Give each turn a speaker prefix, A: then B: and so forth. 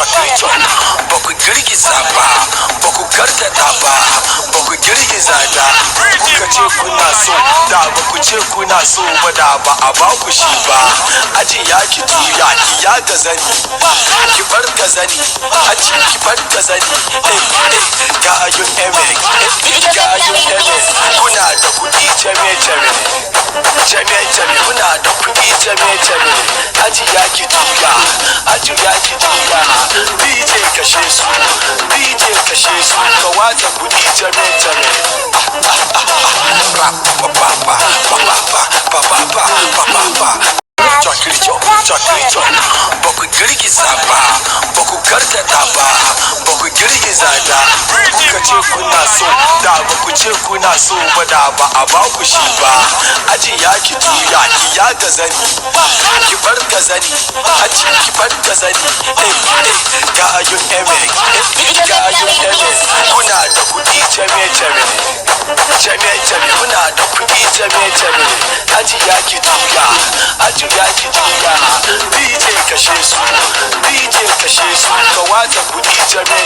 A: chakrichon ba ku girgiza ba ba ku gargada ba ba ku girgiza da kuka ce kuna so da ba ku ce kuna so ba da ba a ba ku shi ba aji ya ki tuya ki ya ga zani ki bar ga zani aji ki bar ga zani ga ayun emek ga ayun emek kuna da kuɗi jame kuna da kuɗi jame aji ya ki tuya aji ya ki tuya DJ kashe su ka watsa kuɗi jame Chakrichon ba ku girgiza ba ba ku gargada ba ba ku girgiza da kuka ce kuna so da ba ku ce kuna so ba da ba a ba ku shi ba aji ya ki tuya ki ya ga zani ki bar ga zani aji ki bar ga zani ga ayun emek kuna da kuɗi jame kuna da kuɗi jame aji ya ki tuya DJ kashe su ka watsa kuɗi jame